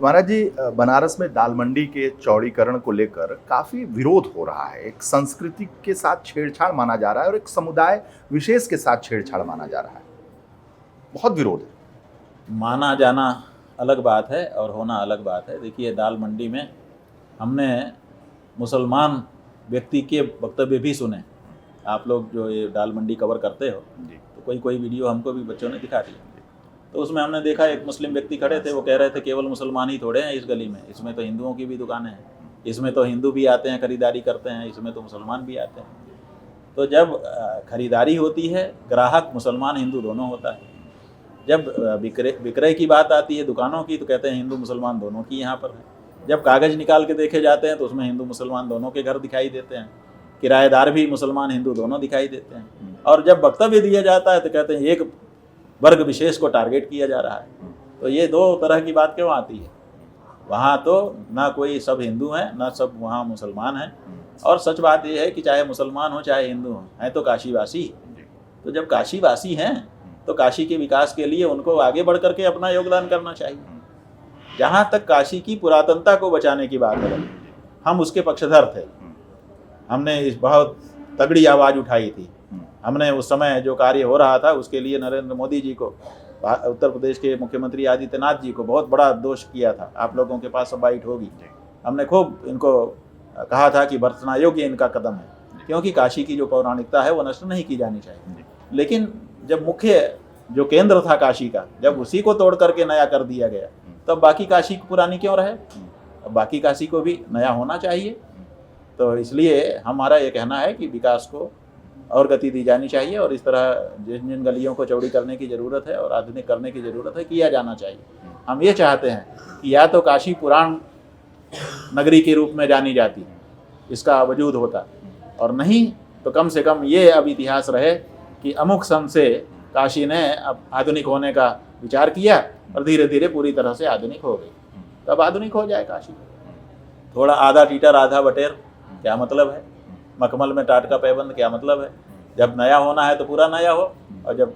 महाराज जी, बनारस में दाल मंडी के चौड़ीकरण को लेकर काफी विरोध हो रहा है। एक संस्कृति के साथ छेड़छाड़ माना जा रहा है और एक समुदाय विशेष के साथ छेड़छाड़ माना जा रहा है। बहुत विरोध है। माना जाना अलग बात है और होना अलग बात है। देखिए, दाल मंडी में हमने मुसलमान व्यक्ति के वक्तव्य भी सुने। आप लोग जो ये दाल मंडी कवर करते हो तो कोई वीडियो हमको भी बच्चों ने दिखा दिया, तो उसमें हमने देखा एक मुस्लिम व्यक्ति खड़े थे। वो कह रहे थे केवल मुसलमान ही थोड़े हैं इस गली में, इसमें तो हिंदुओं की भी दुकानें हैं, इसमें तो हिंदू भी आते हैं खरीदारी करते हैं, इसमें तो मुसलमान भी आते हैं। तो जब खरीदारी होती है, ग्राहक मुसलमान हिंदू दोनों होता है। जब विक्रय की बात आती है दुकानों की, तो कहते हैं हिंदू मुसलमान दोनों की यहाँ पर है। जब कागज़ निकाल के देखे जाते हैं तो उसमें हिंदू मुसलमान दोनों के घर दिखाई देते हैं, किराएदार भी मुसलमान हिंदू दोनों दिखाई देते हैं। और जब वक्तव्य दिया जाता है तो कहते हैं एक वर्ग विशेष को टारगेट किया जा रहा है। तो ये दो तरह की बात क्यों आती है? वहाँ तो ना कोई सब हिंदू हैं ना सब वहाँ मुसलमान हैं। और सच बात ये है कि चाहे मुसलमान हो चाहे हिंदू हो, हैं तो काशीवासी। तो जब काशीवासी हैं तो काशी के विकास के लिए उनको आगे बढ़ करके अपना योगदान करना चाहिए। जहाँ तक काशी की पुरातनता को बचाने की बात है, हम उसके पक्षधर थे। हमने इस बहुत तगड़ी आवाज़ उठाई थी। हमने उस समय जो कार्य हो रहा था उसके लिए नरेंद्र मोदी जी को, उत्तर प्रदेश के मुख्यमंत्री आदित्यनाथ जी को बहुत बड़ा दोष किया था। आप लोगों के पास सब बाइट होगी। हमने खूब इनको कहा था कि बरतना योग्य इनका कदम है, क्योंकि काशी की जो पौराणिकता है वो नष्ट नहीं की जानी चाहिए। लेकिन जब मुख्य जो केंद्र था काशी का, जब उसी को तोड़ करके नया कर दिया गया, तब बाकी काशी पुरानी क्यों रहे? अब बाकी काशी को भी नया होना चाहिए। तो इसलिए हमारा ये कहना है कि विकास को और गति दी जानी चाहिए और इस तरह जिन जिन गलियों को चौड़ी करने की ज़रूरत है और आधुनिक करने की ज़रूरत है, किया जाना चाहिए। हम ये चाहते हैं कि या तो काशी पुराण नगरी के रूप में जानी जाती, इसका वजूद होता, और नहीं तो कम से कम ये अब इतिहास रहे कि अमुक सन से काशी ने अब आधुनिक होने का विचार किया और धीरे धीरे पूरी तरह से आधुनिक हो गई। तब आधुनिक हो जाए काशी। थोड़ा आधा टीटर आधा बटेर क्या मतलब है? मखमल में टाट का पैबंद क्या मतलब है? जब नया होना है तो पूरा नया हो, और जब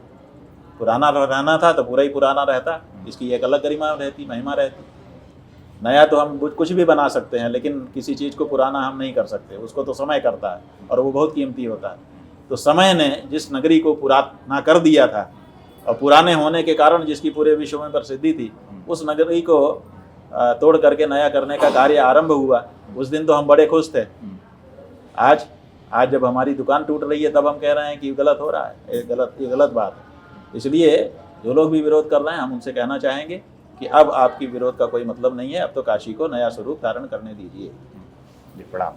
पुराना रहना था तो पूरा ही पुराना रहता। इसकी एक अलग गरिमा रहती, महिमा रहती। नया तो हम कुछ भी बना सकते हैं, लेकिन किसी चीज़ को पुराना हम नहीं कर सकते। उसको तो समय करता है और वो बहुत कीमती होता है। तो समय ने जिस नगरी को पुराना कर दिया था और पुराने होने के कारण जिसकी पूरे विश्व में प्रसिद्धि थी, उस नगरी को तोड़ करके नया करने का कार्य आरंभ हुआ। उस दिन तो हम बड़े खुश थे। आज जब हमारी दुकान टूट रही है तब हम कह रहे हैं कि गलत हो रहा है, ये गलत बात है। इसलिए जो लोग भी विरोध कर रहे हैं, हम उनसे कहना चाहेंगे कि अब आपकी विरोध का कोई मतलब नहीं है। अब तो काशी को नया स्वरूप धारण करने दीजिए। प्रणाम।